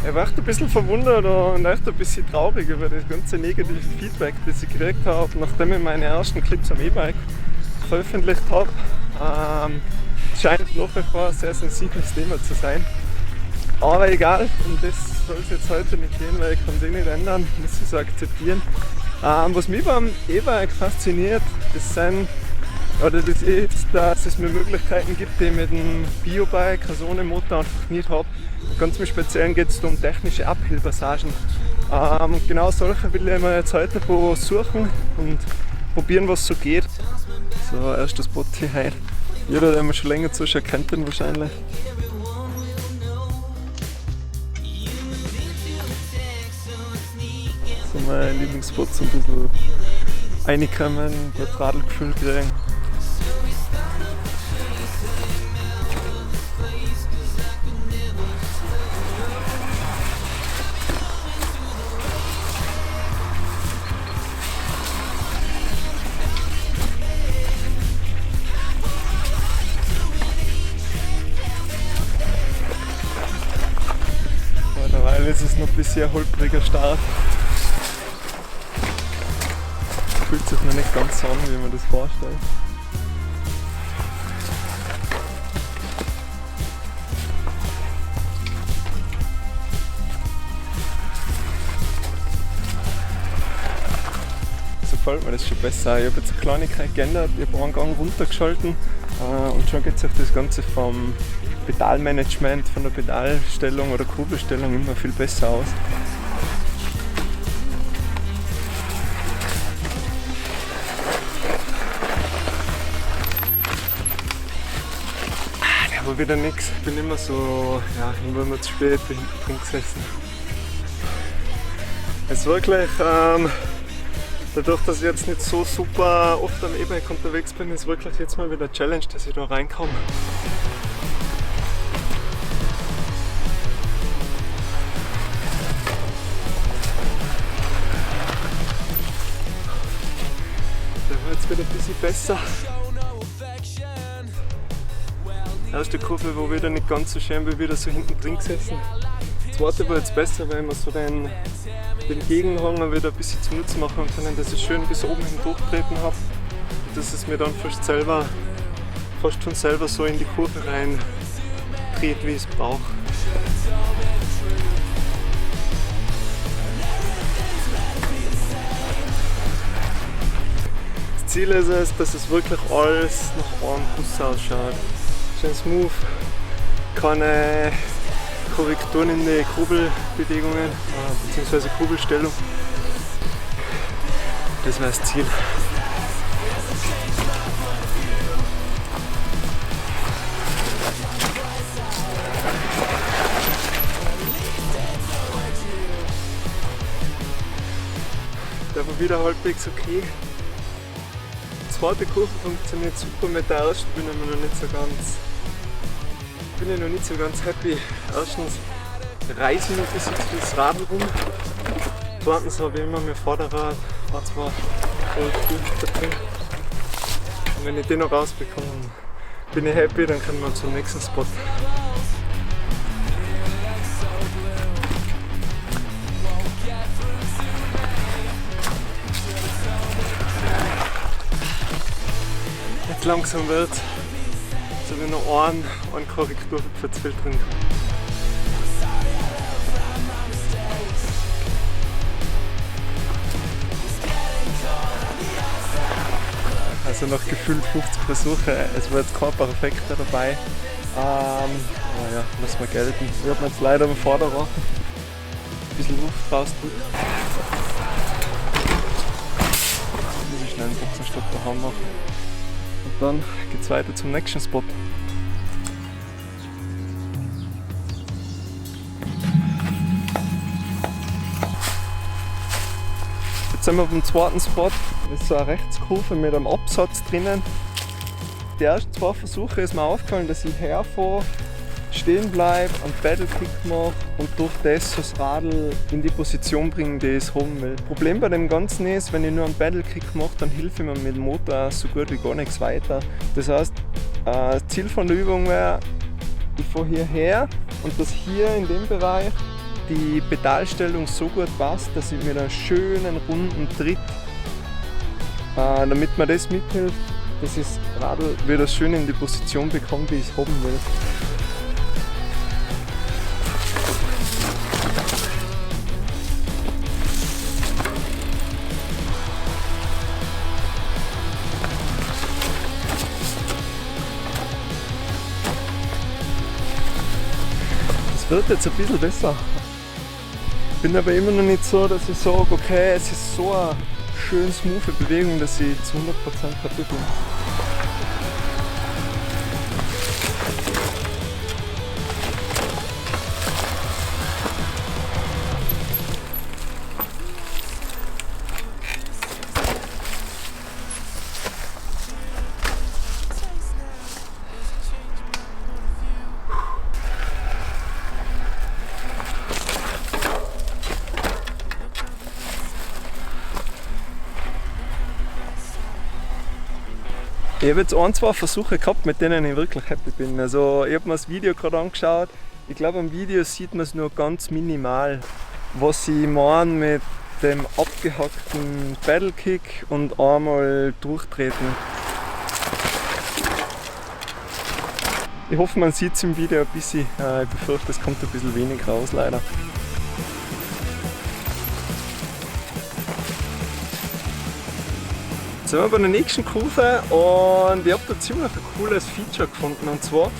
Ich war echt ein bisschen verwundert und echt ein bisschen traurig über das ganze negative Feedback, das ich gekriegt habe, nachdem ich meine ersten Clips am E-Bike veröffentlicht habe. Scheint nach wie vor ein sehr sensibles Thema zu sein. Aber egal, und das soll es jetzt heute nicht gehen, weil ich kann das nicht ändern, muss ich so akzeptieren. Was mich beim E-Bike fasziniert, das ist, dass es mir Möglichkeiten gibt, die ich mit einem Biobike, also ohne Motor, einfach nicht habe. Ganz im Speziellen geht es um technische Uphill-Passagen. Genau solche will ich mir jetzt heute suchen und probieren, was so geht. So, erster Spot hier heute. Jeder, der mir schon länger zuschaut, kennt den wahrscheinlich. So mein Lieblingsspot, so ein bisschen reinkommen, das Radlgefühl kriegen. Mittlerweile ist es noch ein bisschen holpriger Start. Fühlt sich noch nicht ganz so an, wie man das vorstellt. So gefällt mir das schon besser. Ich habe jetzt eine Kleinigkeit geändert, ich habe einen Gang runtergeschalten und schon geht sich das Ganze vom Pedalmanagement, von der Pedalstellung oder Kurbelstellung immer viel besser aus. Der war wieder nix. Ich bin immer so, ja, immer zu spät hinten drin gesessen. Es ist wirklich, dadurch, dass ich jetzt nicht so super oft am E-Bike unterwegs bin, ist wirklich jetzt mal wieder eine Challenge, dass ich da reinkomme. Jetzt wieder ein bisschen besser. Erste Kurve war wieder nicht ganz so schön, wie wieder so hinten drin gesessen. Die zweite war jetzt besser, weil wir so den Gegenhang wieder ein bisschen zum Nutzen machen können, dass ich schön bis oben hin durchtreten habe und dass es mir dann fast schon selber so in die Kurve rein dreht, wie ich es brauche. Ziel ist es, dass es wirklich alles nach einem Bus ausschaut. Schön smooth, keine Korrekturen in die Kurbelbewegungen bzw. Kurbelstellung. Das wäre das Ziel. Der war wieder halbwegs okay. Die zweite Kurve funktioniert super, mit der ersten bin ich noch nicht so ganz happy. Erstens reiße ich noch ein bisschen das Radl rum. Zweitens habe ich immer mein Vorderrad, war zwar voll gut da drin. Und wenn ich den noch rausbekomme, bin ich happy, dann können wir zum nächsten Spot. Langsam wird, so wie noch eine Korrektur für zu viel drin. Also nach gefühlt 50 Versuche, es war jetzt kein Perfekter dabei. Aber ja, lassen wir gelten. Wir haben jetzt leider am Vorderrad ein bisschen Luft raus tut. Muss ich schnell einen Boxenstopp daheim machen. Und dann geht es weiter zum nächsten Spot. Jetzt sind wir beim zweiten Spot. Das ist so eine Rechtskurve mit einem Absatz drinnen. Die ersten zwei Versuche ist mir aufgefallen, dass ich herfahre, stehen bleibe, einen Pedal-Kick mache und durch das das Radl in die Position bringen, die ich haben will. Das Problem bei dem Ganzen ist, wenn ich nur einen Pedal-Kick mache, dann hilft mir mit dem Motor so gut wie gar nichts weiter. Das heißt, das Ziel von der Übung wäre, ich fahre hierher und dass hier in dem Bereich die Pedalstellung so gut passt, dass ich mit einem schönen runden Tritt, damit man das mithilft, dass ich das Radl wieder schön in die Position bekomme, wie ich es haben will. Es wird jetzt ein bisschen besser. Ich bin aber immer noch nicht so, dass ich sage, okay, es ist so eine schön smooth Bewegung, dass ich zu 100% happy bin. Ich habe jetzt ein, zwei Versuche gehabt, mit denen ich wirklich happy bin. Also ich habe mir das Video gerade angeschaut. Ich glaube, am Video sieht man es nur ganz minimal, was ich meine mit dem abgehackten Pedalkick und einmal durchtreten. Ich hoffe, man sieht es im Video ein bisschen. Ich befürchte, es kommt ein bisschen wenig raus, leider. Jetzt sind wir bei der nächsten Kurve und ich habe da ziemlich ein cooles Feature gefunden. Und zwar,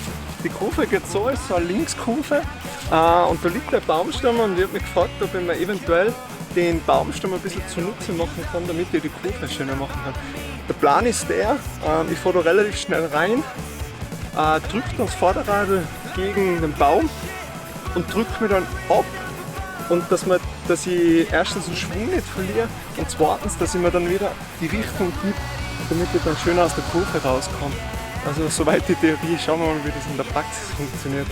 die Kurve geht so, als so eine Linkskurve und da liegt der Baumstamm und ich habe mich gefragt, ob ich mir eventuell den Baumstamm ein bisschen zunutze machen kann, damit ich die Kurve schöner machen kann. Der Plan ist der, ich fahre da relativ schnell rein, drücke das Vorderrad gegen den Baum und drücke mich dann ab. Und dass ich erstens den Schwung nicht verliere und zweitens, dass ich mir dann wieder die Richtung gebe, damit ich dann schön aus der Kurve rauskomme. Also soweit die Theorie, schauen wir mal, wie das in der Praxis funktioniert.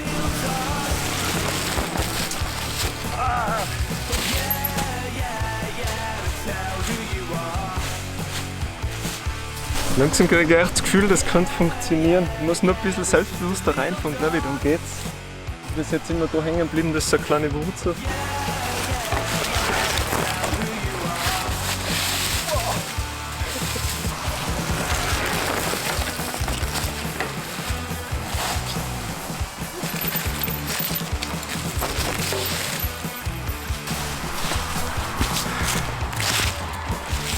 Langsam kriege ich echt das Gefühl, das könnte funktionieren. Ich muss nur ein bisschen selbstbewusster reinfahren, glaube ich, dann geht's. Ich bin jetzt immer da hängen geblieben, das ist so eine kleine Wurzel.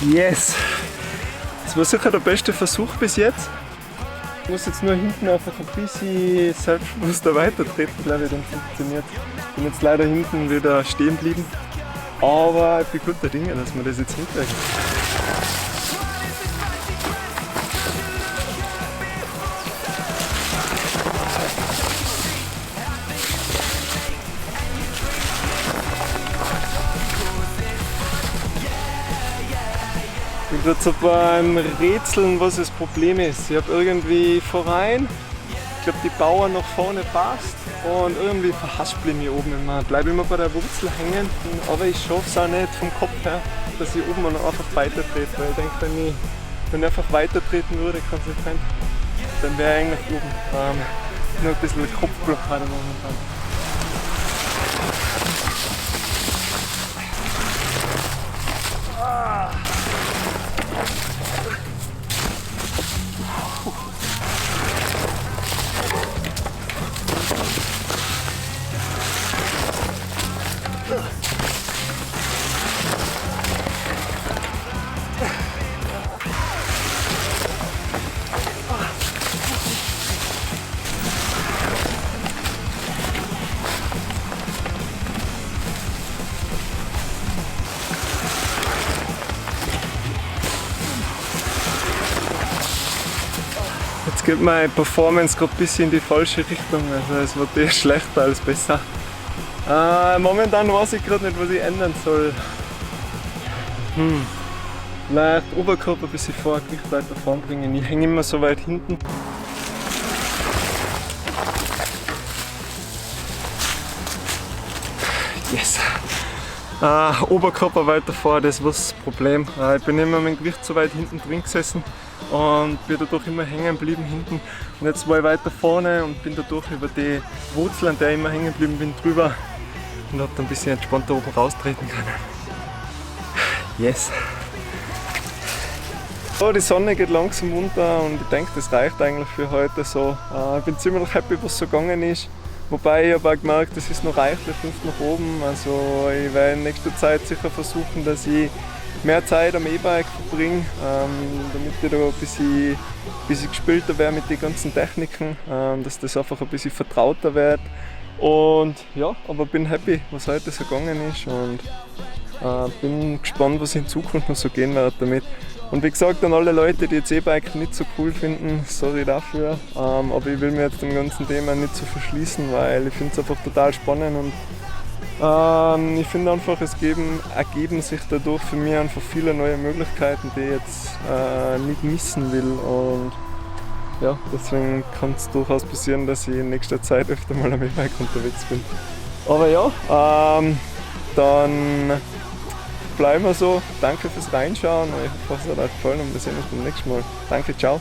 Yes! Das war sicher der beste Versuch bis jetzt. Ich muss jetzt nur hinten einfach ein bisschen selbstbewusster weitertreten, glaube ich, dann funktioniert. Ich bin jetzt leider hinten wieder stehen geblieben, aber ich bin guter Dinge, dass wir das jetzt hinkriegen. Ich bin gerade so beim Rätseln, was das Problem ist. Ich habe irgendwie vorein, ich glaube die Bauer nach vorne passt und irgendwie verhaspel ich mich oben immer. Bleibe immer bei der Wurzel hängen, aber ich schaffe es auch nicht vom Kopf her, dass ich oben noch einfach weiter trete. Weil ich denke, wenn ich einfach weiter treten würde, konsequent, dann wäre ich eigentlich oben. Nur ein bisschen Kopfblockade momentan. Jetzt geht meine Performance gerade ein bisschen in die falsche Richtung, also es wird eher schlechter als besser. Momentan weiß ich gerade nicht, was ich ändern soll. Vielleicht Oberkörper ein bisschen vor, Gewicht weiter vorn bringen. Ich hänge immer so weit hinten. Yes! Oberkörper weiter vor, das war das Problem. Ich bin immer mit dem Gewicht so weit hinten drin gesessen und bin dadurch immer hängen geblieben hinten. Und jetzt war ich weiter vorne und bin dadurch über die Wurzel, an der ich immer hängen geblieben bin, drüber. und habe dann ein bisschen entspannter oben raustreten können. Yes! So, die Sonne geht langsam unter und ich denke, das reicht eigentlich für heute so. Ich bin ziemlich happy, was so gegangen ist. Wobei ich habe auch gemerkt, es ist noch reichlich Luft nach oben. Also ich werde in nächster Zeit sicher versuchen, dass ich mehr Zeit am E-Bike verbringe, damit ich da ein bisschen gespielter werde mit den ganzen Techniken, dass das einfach ein bisschen vertrauter wird. Und ja, aber bin happy, was heute so gegangen ist und bin gespannt, was in Zukunft noch so gehen wird damit. Und wie gesagt, an alle Leute, die jetzt E-Bike nicht so cool finden, sorry dafür, aber ich will mir jetzt dem ganzen Thema nicht so verschließen, weil ich finde es einfach total spannend und ich finde einfach, ergeben sich dadurch für mich einfach viele neue Möglichkeiten, die ich jetzt nicht missen will. Und ja, deswegen kann es durchaus passieren, dass ich in nächster Zeit öfter mal am E-Bike unterwegs bin. Aber ja, dann bleiben wir so. Danke fürs Reinschauen. Ich hoffe, es hat euch gefallen und wir sehen uns beim nächsten Mal. Danke, ciao.